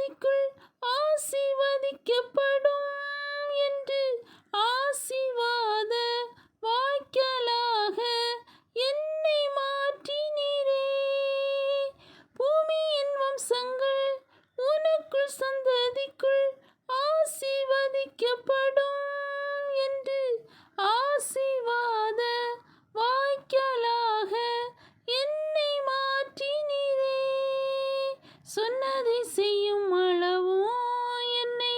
சந்ததிக்குள் ஆசீர்வதிக்கப்படும் என்று ஆசீர்வாத வாய்க்காலாக என்னை மாற்றினீரே. பூமியின் வம்சங்கள் உனக்குள் சந்ததிக்குள் ஆசீர்வதிக்கப்படும் என்று ஆசீர்வாத வாய்க்காலாக என்னை மாற்றினீரே. சொன்னதை செய்யும் அளவும் என்னை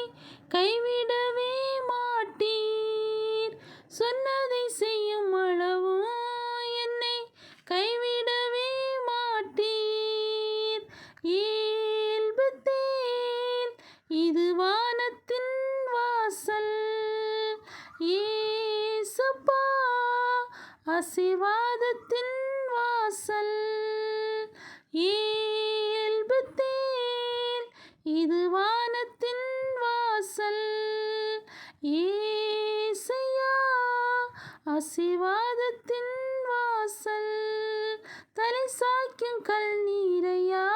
கைவிடவே மாட்டீர். சொன்னதை செய்யும் அளவும் என்னை கைவிடவே மாட்டீர். ஏல்பத்தேல், இது வானத்தின் வாசல். ஏசப்பா, ஆசீர்வாதத்தின் வாசல். ஏல்பத்தேல், இது வானத்தின் வாசல். ஏசையா, ஆசீர்வாதத்தின் வாசல். தலை சாய்க்கும் கல் நீரையா